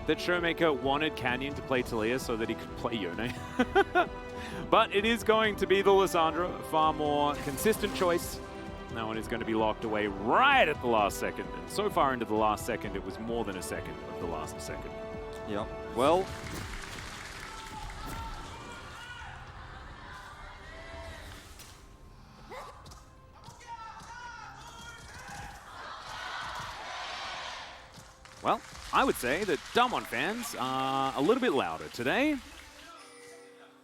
that Showmaker wanted Canyon to play Talia so that he could play Yone. But it is going to be the Lissandra, a far more consistent choice. That one is going to be locked away right at the last second. And so far into the last second, it was more than a second of the last second. Yep. Well, well, I would say that Damwon fans are a little bit louder today,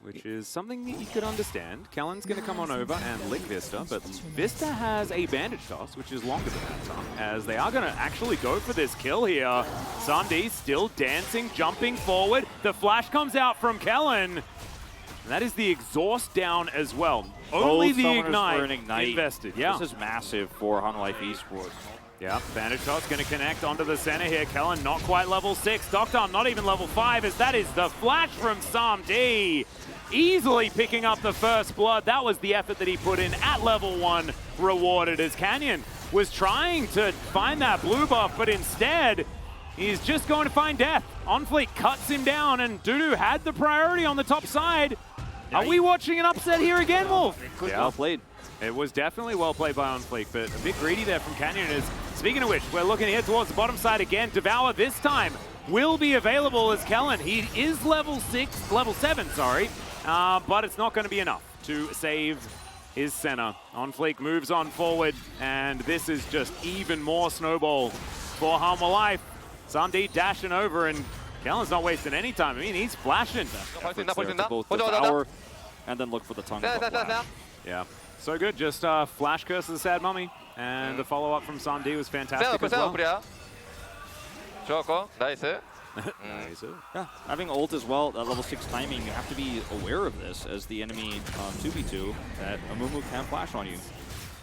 which is something that you could understand. Kellen's going to come on over and lick Vista, but Vista has a bandage toss, which is longer than that time, as they are going to actually go for this kill here. Samdi still dancing, jumping forward. The flash comes out from Kellen. And that is the exhaust down as well. Only the ignite invested. Yeah. This is massive for Hanwha Esports. Yeah, bandage toss going to connect onto the center here. Kellen not quite level 6. Doctor not even level 5, as that is the flash from Samdi. Easily picking up the first blood. That was the effort that he put in at level 1, rewarded as Canyon was trying to find that blue buff, but instead he's just going to find death. OnFleek cuts him down, and Dudu had the priority on the top side. Are we watching an upset here again, Wolf? Yeah. Well played. It was definitely well played by OnFleek, but a bit greedy there from Canyon. Is speaking of which, we're looking here towards the bottom side again. Devour this time will be available as Kellen. He is level 7, sorry. But it's not going to be enough to save his center. OnFleek moves on forward, and this is just even more snowball for Hanwha Life. Samdi dashing over, and Kellen's not wasting any time. I mean, he's flashing. Both Devour and then look for the tongue. Yeah, so good. Just flash curse of the sad mummy, and the follow-up from Samdi was fantastic as well. Nice. Nice. Yeah, having ult as well, at level 6 timing, you have to be aware of this as the enemy 2v2, that Amumu can flash on you.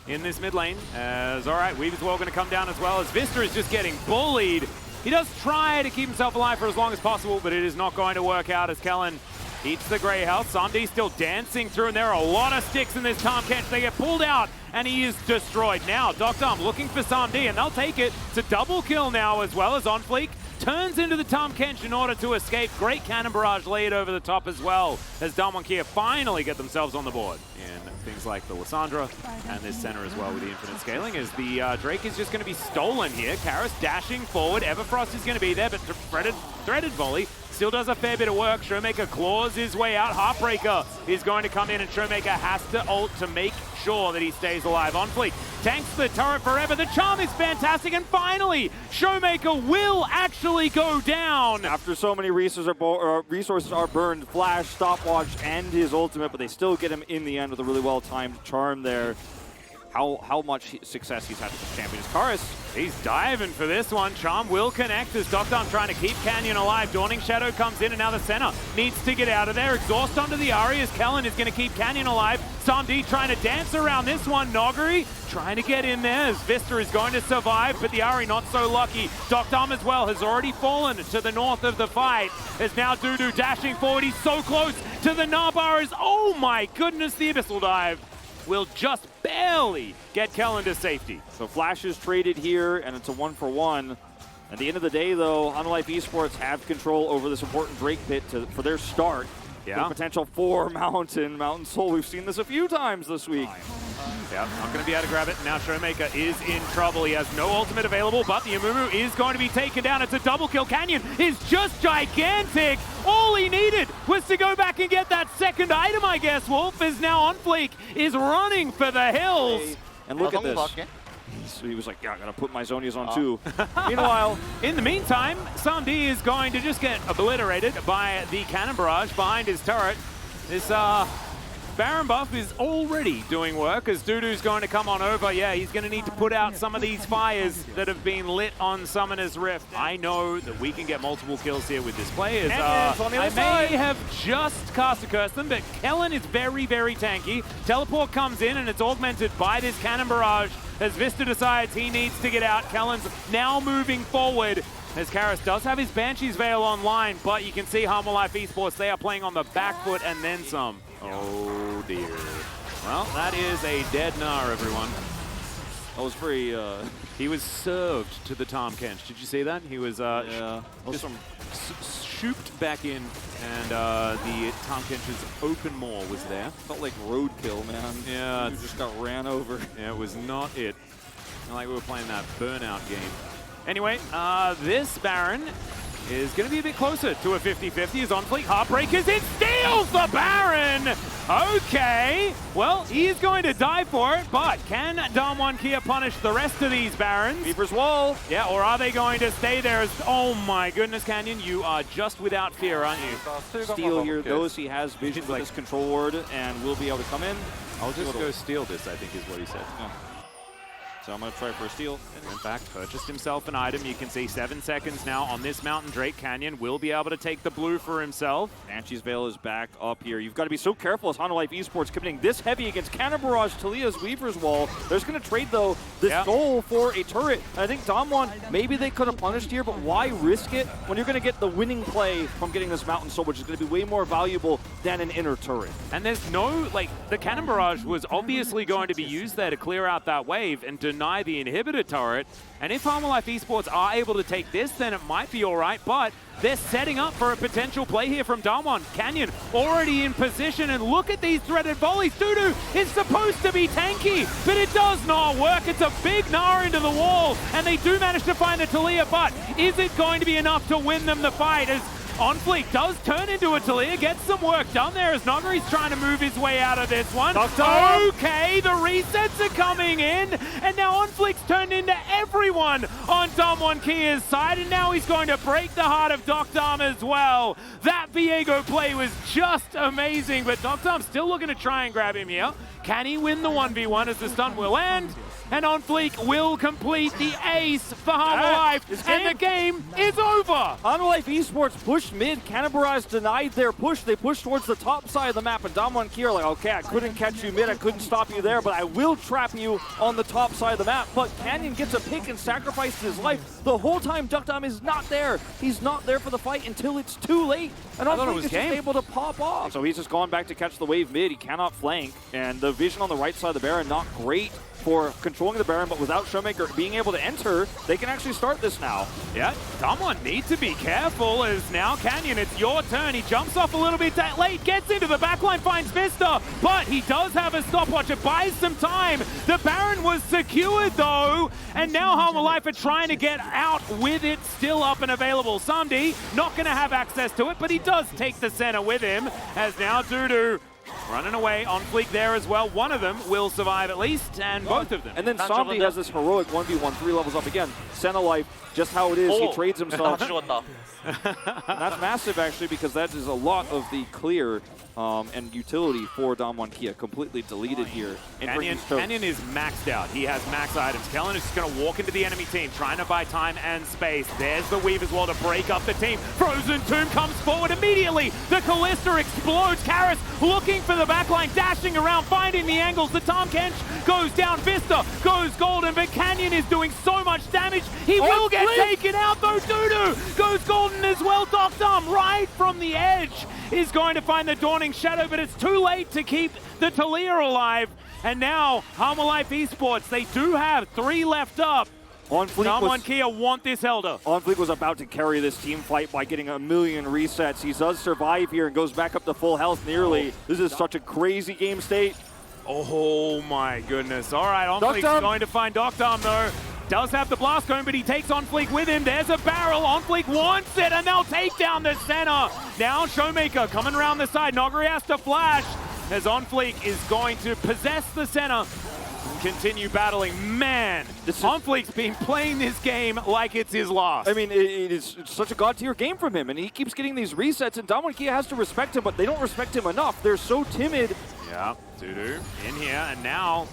In this mid lane, as all right, Weave as well going to come down as well, as Vista is just getting bullied. He does try to keep himself alive for as long as possible, but it is not going to work out as Kellen eats the Grey Health. Samdi still dancing through, and there are a lot of sticks in this Tahm Kench. They get pulled out, and he is destroyed. Now, Doctor looking for Samdi, and they'll take it. It's a double kill now as well, as OnFleek turns into the Tahm Kench in order to escape. Great cannon barrage laid over the top as well, as Damwon Kia finally get themselves on the board. And things like the Lissandra and this center as well with the infinite scaling, as the Drake is just going to be stolen here. Karis dashing forward. Everfrost is going to be there, but threaded volley still does a fair bit of work. Showmaker claws his way out. Heartbreaker is going to come in, and Showmaker has to ult to make sure that he stays alive. OnFleek tanks the turret forever. The charm is fantastic, and finally, Showmaker will actually go down. After so many resources are burned, Flash, Stopwatch, and his ultimate, but they still get him in the end with a really well-timed charm there. How much success he's had with this champion is Karis. He's diving for this one. Charm will connect as Doctor trying to keep Canyon alive. Dawning Shadow comes in, and now the center needs to get out of there. Exhaust onto the Ahri as Kellen is going to keep Canyon alive. Samdi trying to dance around this one. Noguri trying to get in there as Vista is going to survive, but the Ahri not so lucky. Doctor as well has already fallen to the north of the fight. As now Dudu dashing forward. He's so close to the Nabaras. Oh my goodness, the Abyssal Dive will just barely get Kellen to safety. So Flash is traded here, and it's a 1-for-1. At the end of the day, though, Hanwha Esports have control over this important Drake pit for their start. Yeah. The potential for Mountain Soul. We've seen this a few times this week. Yeah, not going to be able to grab it. Now Showmaker is in trouble. He has no ultimate available, but the Amumu is going to be taken down. It's a double kill. Canyon is just gigantic. All he needed was to go back and get that second item, I guess. Wolf is now OnFleek, is running for the hills. Hey, and look at this. So he was like, yeah, I'm going to put my Zonias on too. Meanwhile, in the meantime, Samdi is going to just get obliterated by the cannon barrage behind his turret. This Baron buff is already doing work as Dudu's going to come on over. Yeah, he's going to need to put out some of these fires that have been lit on Summoner's Rift. I know that we can get multiple kills here with this play. I may have just cast a curse them, but Kellen is very, very tanky. Teleport comes in, and it's augmented by this cannon barrage as Vista decides he needs to get out. Kellen's now moving forward as Karis does have his Banshee's Veil online, but you can see Hanwha Esports, they are playing on the back foot and then some. Oh dear. Well, that is a dead Gnar, everyone. That was very... He was served to the Tom Kench. Did you see that? He was yeah. just shooped back in, and the Tom Kench's open maul was there. Felt like roadkill, man. Yeah. You just got ran over. Yeah, it was not it. Not like we were playing that burnout game. Anyway, this Baron is going to be a bit closer to a 50-50 as OnFleek Heartbreakers. It steals the Baron! Okay, well, he is going to die for it, but can Damwon Kia punish the rest of these Barons? Reaper's Wall! Yeah, or are they going to stay there as... Oh my goodness, Canyon, you are just without fear, aren't you? Steal here knows he has vision with his control ward and will be able to come in. I'll just go steal this, I think is what he said. Yeah. So I'm going to try for a steal. And went back, purchased himself an item. You can see 7 seconds now on this Mountain Drake. Canyon will be able to take the blue for himself. Banshee's Veil is back up here. You've got to be so careful as Life Esports committing this heavy against Cannon Barrage, Talia's Weaver's Wall. They're just going to trade, though, this goal for a turret. And I think Damwon, maybe they could have punished here, but why risk it when you're going to get the winning play from getting this Mountain Soul, which is going to be way more valuable than an inner turret. And there's no, like, the Cannon Barrage was obviously going to be used there to clear out that wave and deny the inhibitor turret. And if Life Esports are able to take this, then it might be all right, but they're setting up for a potential play here from Damwon. Canyon already in position, and look at these threaded volleys. Dudu is supposed to be tanky, but it does not work. It's a big gnar into the wall, and they do manage to find the Talia, but is it going to be enough to win them the fight? As OnFleek does turn into a Talia, gets some work done there as Nogari's trying to move his way out of this one. Okay, the resets are coming in, and now OnFleek's turned into everyone on Damwon Kia's side, and now he's going to break the heart of Doctam as well. That Viego play was just amazing, but Doctam's still looking to try and grab him here. Can he win the 1v1 as the stun will land? And OnFleek will complete the ace for Life, and the game is over. Life Esports pushed mid. Cannon Barrage denied their push. They pushed towards the top side of the map, and Damwon Kia are like, okay, I couldn't catch you mid, I couldn't stop you there, but I will trap you on the top side of the map. But Canyon gets a pick and sacrifices his life. The whole time, Duckdom is not there. He's not there for the fight until it's too late. And OnFleek is just able to pop off. So he's just gone back to catch the wave mid. He cannot flank, and the vision on the right side of the Baron, not great for controlling the Baron, but without Showmaker being able to enter, they can actually start this now. Yeah, Damwon needs to be careful as now Canyon, it's your turn. He jumps off a little bit late, gets into the backline, finds Vista, but he does have a stopwatch. It buys some time. The Baron was secured though, and now Life are trying to get out with it still up and available. Samdi not going to have access to it, but he does take the center with him as now Dudu running away. OnFleek there as well. One of them will survive at least, and both of them. And then Samdi has this heroic 1v1, 3 levels up again. Senna Life, just how it is, he trades himself. That's massive actually, because that is a lot of the clear and utility for Damwon Kia. Completely deleted here. Canyon is maxed out. He has max items. Kellen is just going to walk into the enemy team, trying to buy time and space. There's the Weaver's Wall to break up the team. Frozen Tomb comes forward immediately. The Callista explodes. Karis looking for the backline, dashing around, finding the angles. The Tom Kench goes down. Vista goes golden, but Canyon is doing so much damage. He will get taken out though. Dudu goes golden as well. Doctam right from the edge is going to find the Dawning Shadow, but it's too late to keep the Talia alive. And now, Life Esports, they do have 3 left up. Damwon Kia want this Elder. OnFleek was about to carry this team fight by getting 1,000,000 resets. He does survive here and goes back up to full health nearly. This is such a crazy game state. Oh my goodness. All right, OnFleek's going to find Doctam though. Does have the blast cone, but he takes OnFleek with him. There's a barrel. OnFleek wants it, and they'll take down the center. Now Showmaker coming around the side. Nogari has to flash as OnFleek is going to possess the center and continue battling. Man, OnFleek's been playing this game like it's his last. I mean, it's such a god-tier game from him, and he keeps getting these resets, and Damwon Kia has to respect him, but they don't respect him enough. They're so timid. Yeah, Dudu in here, and now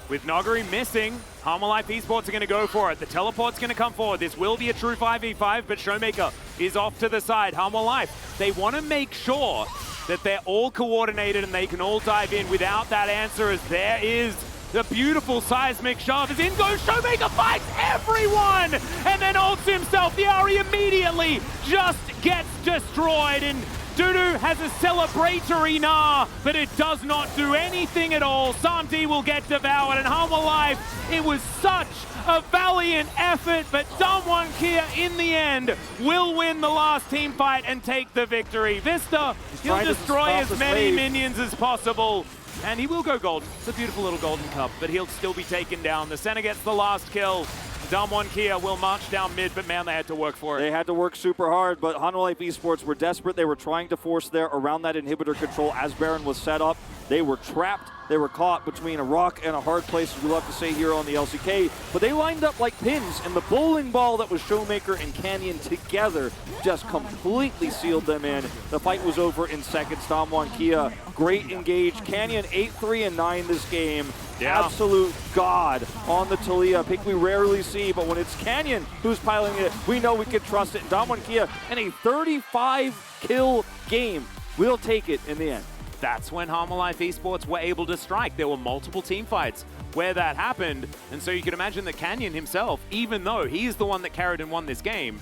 with Nogari missing, Life Esports are going to go for it. The teleport's going to come forward. This will be a true 5v5, but Showmaker is off to the side. Life, they want to make sure that they're all coordinated and they can all dive in without that answer, as there is the beautiful seismic shove. As in goes Showmaker, fights everyone, and then ults himself. The Ari immediately just gets destroyed, and Dudu has a celebratory nah, but it does not do anything at all. Samdi will get devoured, and Humble Life, it was such a valiant effort, but Damwon Kia in the end will win the last team fight and take the victory. Vista, he'll destroy as many minions as possible, and he will go golden. It's a beautiful little golden cup, but he'll still be taken down. The center gets the last kill. Damwon Kia will march down mid, but man, they had to work for it. They had to work super hard, but Hanwha Life Esports were desperate. They were trying to force there around that inhibitor control as Baron was set up. They were trapped. They were caught between a rock and a hard place, as we love to say here on the LCK. But they lined up like pins, and the bowling ball that was Showmaker and Canyon together just completely sealed them in. The fight was over in seconds. Damwon Kia, great engage. Canyon 8-3 and 9 this game. Yeah. Absolute god on the Taliyah. Pick we rarely see, but when it's Canyon who's piling it, we know we can trust it. And Damwon Kia in a 35-kill game will take it in the end. That's when Hanwha Life Esports were able to strike. There were multiple team fights where that happened, and so you can imagine that Canyon himself, even though he's the one that carried and won this game.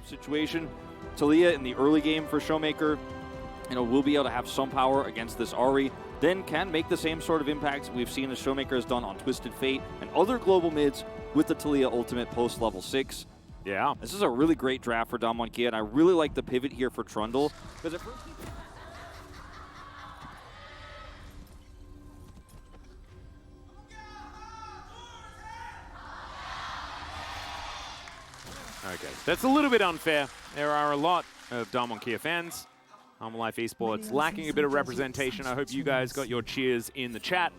Situation, Taliyah in the early game for Showmaker, will be able to have some power against this Ahri, then can make the same sort of impacts we've seen as Showmaker has done on Twisted Fate and other global mids with the Taliyah ultimate post level 6. Yeah. This is a really great draft for Damwon Kia, and I really like the pivot here for Trundle. Because at first okay, that's a little bit unfair. There are a lot of Damwon Kia fans. Hanwha Life Esports lacking a bit of representation. I hope you guys got your cheers in the chat.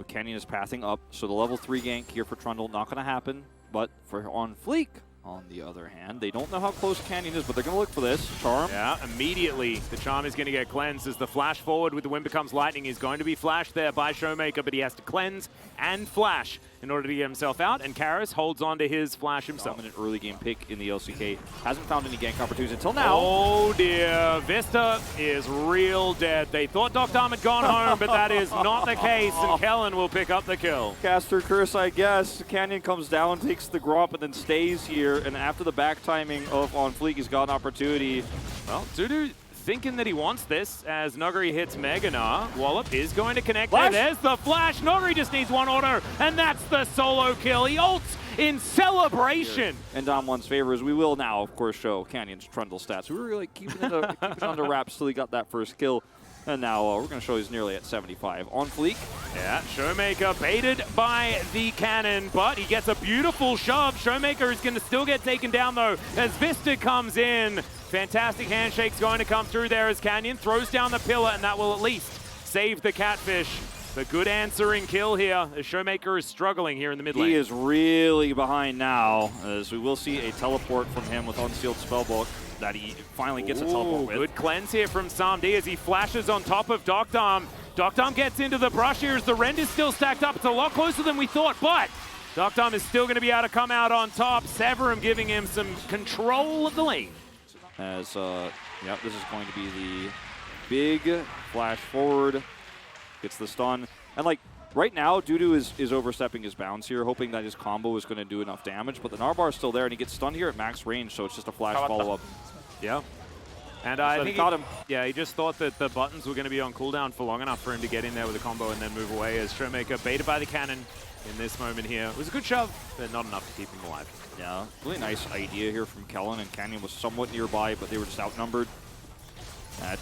Canyon is pathing up, so the level 3 gank here for Trundle, not going to happen. But for on Fleek, on the other hand, they don't know how close Canyon is, but they're going to look for this. Charm. Yeah, immediately the Charm is going to get cleansed as the flash forward with the Wind Becomes Lightning is going to be flashed there by Showmaker, but he has to cleanse and flash in order to get himself out, and Karis holds on to his flash himself. Dominant early game pick in the LCK. Hasn't found any gank opportunities until now. Oh dear, Vista is real dead. They thought Dr. had gone home, but that is not the case, and Kellen will pick up the kill. Caster curse, I guess. Canyon comes down, takes the Gromp, and then stays here, and after the back timing of on Fleek, he's got an opportunity. Well, Dudu thinking that he wants this as Nuguri hits Meganar. Wallop is going to connect flash. there. There's the flash. Nuguri just needs one auto, and that's the solo kill. He ults in celebration. And Damwon's favors, we will now, of course, show Canyon's Trundle stats. We were really keeping it under wraps till he got that first kill. And now we're going to show he's nearly at 75. On Fleek. Yeah, Showmaker baited by the cannon, but he gets a beautiful shove. Showmaker is going to still get taken down, though, as Vista comes in. Fantastic handshake's going to come through there as Canyon throws down the pillar, and that will at least save the Catfish. The good answering kill here as Showmaker is struggling here in the mid lane. He is really behind now, as we will see a teleport from him with Unsealed Spellbook that he finally gets a teleport with. Good cleanse here from Samdi as he flashes on top of Docdom. Docdom gets into the brush here as the Rend is still stacked up. It's a lot closer than we thought, but Docdom is still going to be able to come out on top. Severum giving him some control of the lane. As, yep, this is going to be the big flash forward. Gets the stun. And, like, right now, Dudu is overstepping his bounds here, hoping that his combo is going to do enough damage. But the Narbar is still there, and he gets stunned here at max range, so it's just a flash follow-up. Yeah. And I think he, yeah, he just thought that the buttons were going to be on cooldown for long enough for him to get in there with a combo and then move away as Showmaker baited by the cannon in this moment here. It was a good shove, but not enough to keep him alive. Yeah, really nice idea here from Kellen, and Canyon was somewhat nearby, but they were just outnumbered.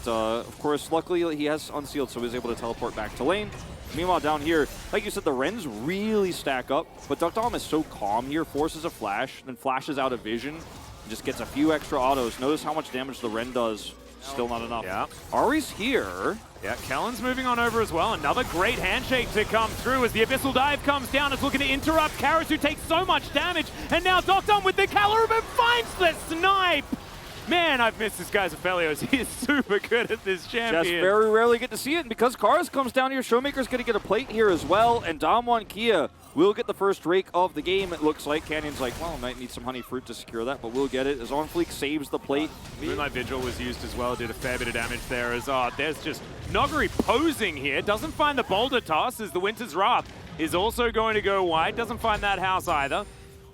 Of course, luckily he has Unsealed, so he was able to teleport back to lane. Meanwhile, down here, like you said, the Rens really stack up, but Duckdom is so calm here, forces a flash, then flashes out of vision, and just gets a few extra autos. Notice how much damage the Ren does. Still not enough. Yeah. Ahri's here. Yeah, Kellen's moving on over as well. Another great handshake to come through as the Abyssal Dive comes down. It's looking to interrupt Karis, who takes so much damage. And now Docdom with the Caliber finds the snipe. Man, I've missed this guy's Aphelios. He is super good at this champion. Just very rarely get to see it. And because Karis comes down here, Showmaker's going to get a plate here as well. And Damwon Kia will get the first rake of the game, it looks like. Canyon's like, well, might need some honey fruit to secure that, but we'll get it. As Onfleek saves the plate. Moonlight Vigil was used as well, did a fair bit of damage there. As there's just Nuguri posing here. Doesn't find the Boulder Toss as the Winter's Wrath is also going to go wide. Doesn't find that house either.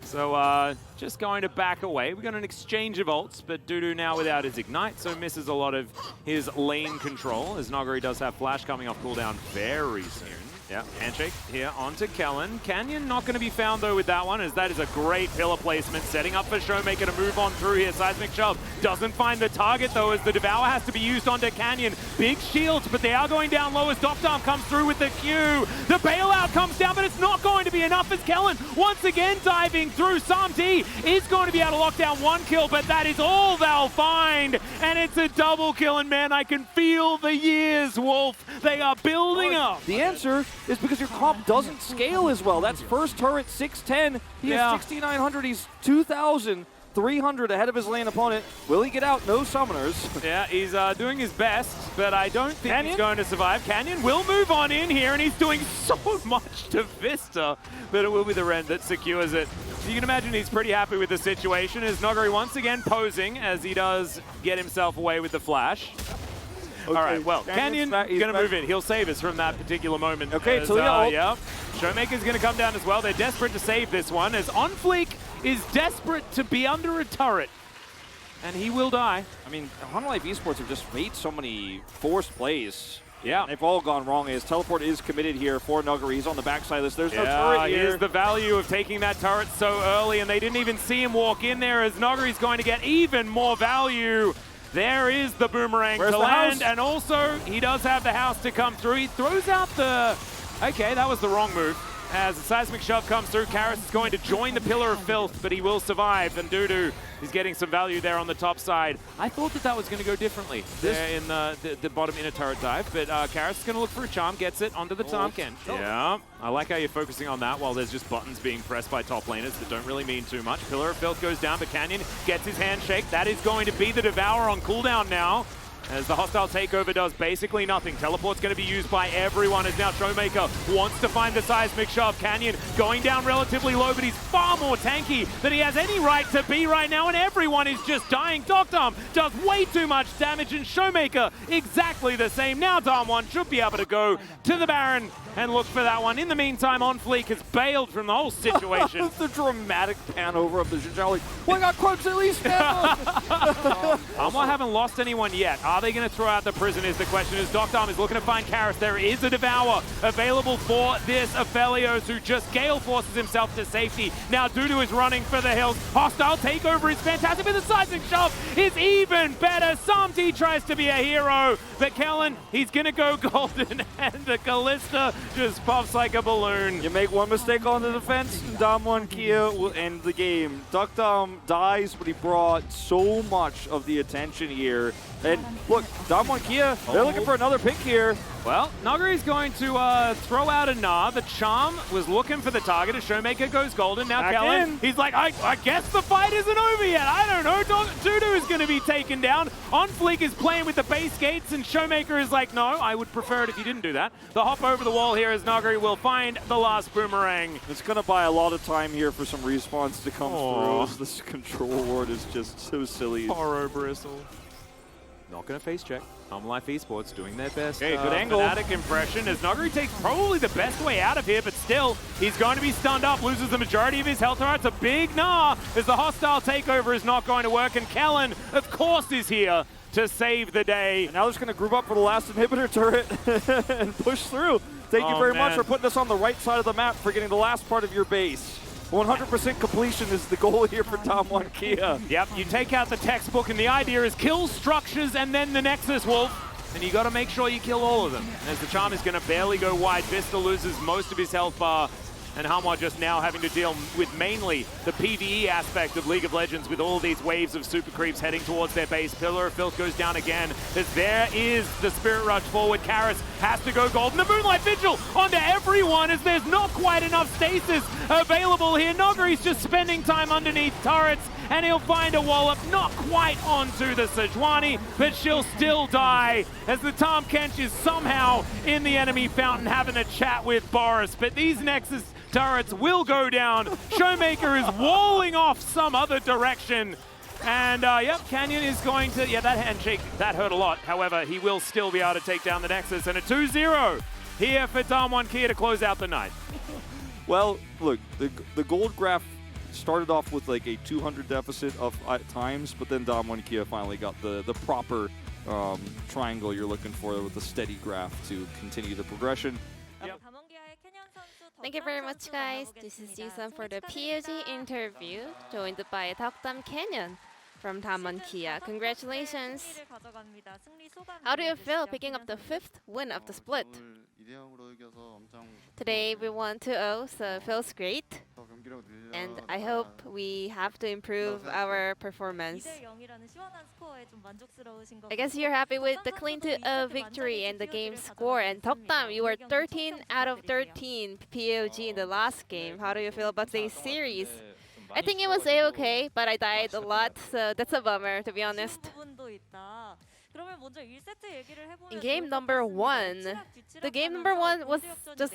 So just going to back away. We got an exchange of ults, but Dudu now without his Ignite, so misses a lot of his lane control, as Noguri does have Flash coming off cooldown very soon. Yeah, handshake here onto Kellen. Canyon not going to be found, though, with that one, as that is a great pillar placement, setting up for Showmaker to move on through here. Seismic Shove doesn't find the target, though, as the Devour has to be used onto Canyon. Big shields, but they are going down low as Doctarm comes through with the Q. The bailout comes down, but it's not going to be enough as Kellen, once again, diving through. Sam-D is going to be able to lock down one kill, but that is all they'll find, and it's a double kill, and man, I can feel the years, Wolf. They are building up. The answer is because your comp doesn't scale as well. That's first turret 610. He has 6,900. He's 2,300 ahead of his lane opponent. Will he get out? No summoners. Yeah, he's doing his best, but I don't think he's going to survive. Canyon will move on in here, and he's doing so much to Vista, but it will be the Ren that secures it. So you can imagine he's pretty happy with the situation, as Noguri once again posing as he does get himself away with the flash. Okay. All right, well, Canyon's going to move in. He'll save us from that particular moment. Okay, so yeah. Showmaker's going to come down as well. They're desperate to save this one, as OnFleek is desperate to be under a turret. And he will die. I mean, Life Esports have just made so many forced plays. Yeah. They've all gone wrong. His teleport is committed here for Noguri. He's on the backside of this. There's no turret here. Here's the value of taking that turret so early, and they didn't even see him walk in there, as Noguri's going to get even more value. There is the boomerang to land, and also he does have the house to come through. He throws out the... Okay, that was the wrong move. As the Seismic Shove comes through, Karis is going to join the Pillar of Filth, but he will survive, and Dudu is getting some value there on the top side. I thought that was going to go differently there in the bottom inner turret dive, but Karis is going to look for a charm, gets it onto the Tahm-Kench. Yeah, I like how you're focusing on that while there's just buttons being pressed by top laners that don't really mean too much. Pillar of Filth goes down, but Canyon gets his handshake. That is going to be the Devour on cooldown now, as the hostile takeover does basically nothing. Teleport's going to be used by everyone, as now Showmaker wants to find the Seismic Shove. Canyon going down relatively low, but he's far more tanky than he has any right to be right now, and everyone is just dying. Doctarm does way too much damage, and Showmaker exactly the same. Now Damwon should be able to go to the Baron and look for that one. In the meantime, OnFleek has bailed from the whole situation. The dramatic pan over of the Jinjao. Like, well, I got Crux at least now. Damwon haven't lost anyone yet. Are they going to throw out the prison is the question, as Doctarm is looking to find Karis. There is a Devour available for this Aphelios, who just Gale forces himself to safety. Now Dudu is running for the hills. Hostile takeover is fantastic, but the Seismic Shove is even better. Sam-D tries to be a hero, but Kellen, he's going to go golden, and the Callista just pops like a balloon. You make one mistake on the defense, Damwon Kia will end the game. Doctarm dies, but he brought so much of the attention here. And look, Damwon Kia, they're looking for another pick here. Well, Noguri's going to throw out a Gnar. The Charm was looking for the target as Showmaker goes golden. Now Kellen, he's like, I guess the fight isn't over yet. I don't know. Dudu is going to be taken down. OnFleek is playing with the base gates, and Showmaker is like, no, I would prefer it if you didn't do that. The hop over the wall here as Noguri will find the last boomerang. It's going to buy a lot of time here for some respawns to come through, as this control ward is just so silly. Horror bristle. Not going to face check. Life Esports doing their best. Okay, good angle. Fnatic impression as Noguri takes probably the best way out of here, but still, he's going to be stunned up, loses the majority of his health. All right, it's a big Gnar as the hostile takeover is not going to work, and Kellen, of course, is here to save the day. And now they're just going to group up for the last inhibitor turret and push through. Thank you very much for putting us on the right side of the map for getting the last part of your base. 100% completion is the goal here for Damwon Kia. Yep, you take out the textbook, and the idea is kill structures and then the Nexus, Wolf. And you got to make sure you kill all of them. As the Charm is going to barely go wide, Vista loses most of his health bar, and Hanwha just now having to deal with mainly the PvE aspect of League of Legends with all these waves of super creeps heading towards their base. Pillar of Filth goes down again, as there is the Spirit Rush forward. Karis has to go golden. The Moonlight Vigil onto everyone, as there's not quite enough stasis available here. Noguri's just spending time underneath turrets, and he'll find a wallop, not quite onto the Sejuani, but she'll still die, as the Tahm-Kench is somehow in the enemy fountain having a chat with Boris. But these Nexus turrets will go down. Showmaker is walling off some other direction. And, yep, Canyon is going to... Yeah, that handshake, that hurt a lot. However, he will still be able to take down the Nexus. And a 2-0 here for Damwon Kia to close out the night. Well, look, the gold graph started off with like a 200 deficit at times, but then Damwon Kia finally got the proper triangle you're looking for with a steady graph to continue the progression. Thank you very much, guys. This is Jisun for the POG interview, joined by Dokdam Canyon from Damwon Kia. Congratulations. How do you feel picking up the 5th win of the split? Today we won 2-0, so it feels great. And I hope we have to improve our performance. I guess you're happy with the clean 2-0 victory and the game score. And Dokdam, you were 13 out of 13 POG in the last game. How do you feel about this series? I think it was A-okay, but I died a lot, so that's a bummer, to be honest. In game number 1, the game number 1 was just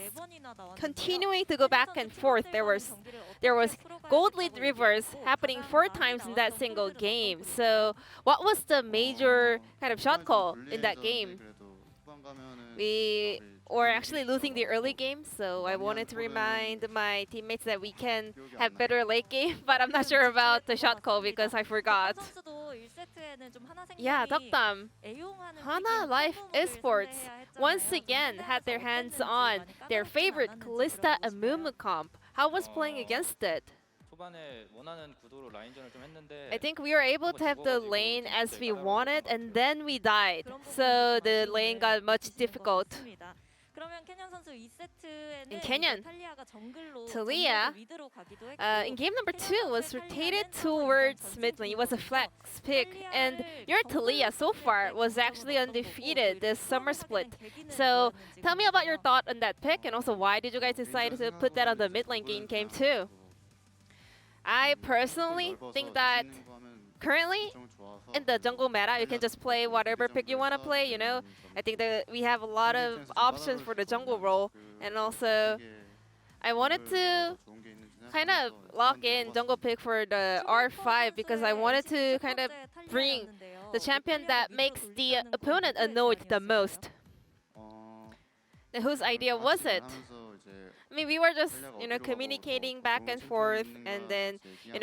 continuing to go back and forth. There was gold lead reverse happening 4 times in that single game. So what was the major kind of shot call in that game? We were actually losing the early game, so I wanted to remind my teammates that we can have better late game, but I'm not sure about the shot call because I forgot. Yeah, Dokdam, Hana Life Esports once again had their hands on their favorite Kalista Amumu comp. How was playing against it? I think we were able to have the lane as we wanted, and then we died. So the lane got much difficult. In Canyon, Talia, in game number 2, was rotated towards mid lane. It was a flex pick, and your Talia so far was actually undefeated this summer split. So tell me about your thought on that pick, and also why did you guys decide to put that on the mid lane game 2? I personally think that currently in the jungle meta, you can just play whatever pick you want to play, you know. I think that we have a lot of options for the jungle role, and also I wanted to kind of lock in jungle pick for the R5 because I wanted to kind of bring the champion that makes the opponent annoyed the most. And whose idea was it? I mean, we were just, communicating back and forth, and then,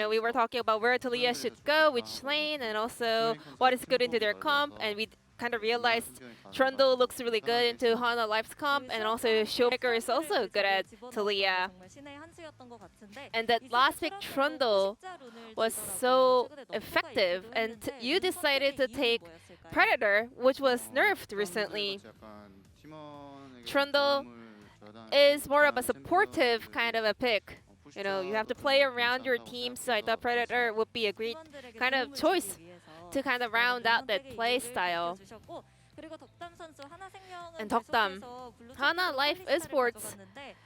we were talking about where Talia should go, which lane, and also what is good into their comp, and we kind of realized Trundle looks really good into Hana Life's comp, and also Showmaker is also good at Talia. And that last pick, Trundle, was so effective, and you decided to take Predator, which was nerfed recently. Trundle is more of a supportive kind of a pick. You have to play around your team, so I thought Predator would be a great kind of choice to kind of round out that play style. And Dokdam, Hana Life Esports,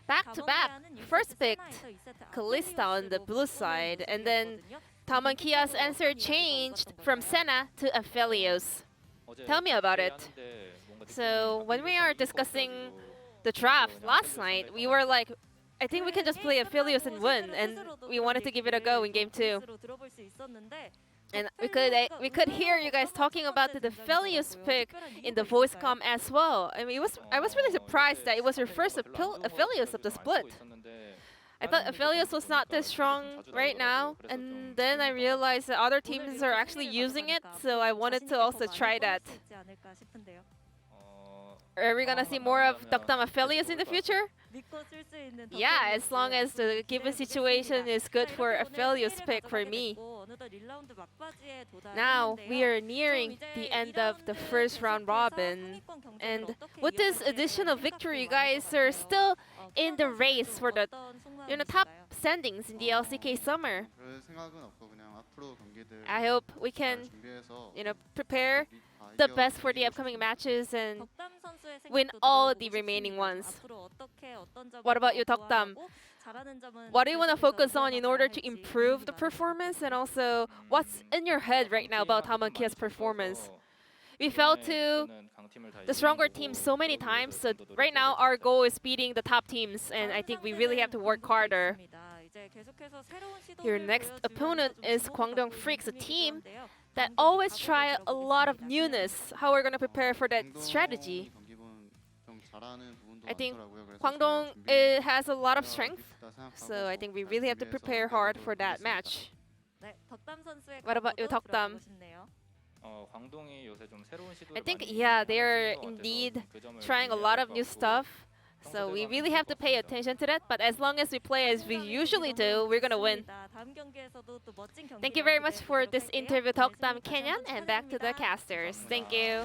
back-to-back, first picked Kalista on the blue side, and then Damwon Kia's answer changed from Senna to Aphelios. Tell me about it. So when we are discussing the draft last night, we were like, I think we can just play Aphelios and win, and we wanted to give it a go in game 2. And we could hear you guys talking about the Aphelios pick in the voice comm as well. I mean, I was really surprised that it was your first Aphelios of the split. I thought Aphelios was not this strong right now, and then I realized that other teams are actually using it, so I wanted to also try that. Are we gonna see more of Dokdam Aphelios in the future? Yeah, as long as the given situation is good for Aphelios pick for me. Now, we are nearing the end of the first round robin. And with this additional victory, you guys are still in the race for the top standings in the LCK summer. I hope we can prepare the best for the upcoming matches and win all the remaining ones. What about you, Dokdam? What do you want to focus on in order to improve the performance, and also what's in your head right now about Damwon Kia's performance? We fell to the stronger teams so many times, so right now our goal is beating the top teams, and I think we really have to work harder. Your next opponent is Kwangdong Freaks, a team that always try a lot of newness. How we're going to prepare for that strategy? I think Kwangdong has a lot of strength, so I think we really have to prepare hard for that match. What about you, Deokdam? I think, yeah, they're indeed trying a lot of new stuff. So we really have to pay attention to that. But as long as we play as we usually do, we're going to win. Thank you very much for this interview, Deokdam, Kenyan, and back to the casters. Thank you.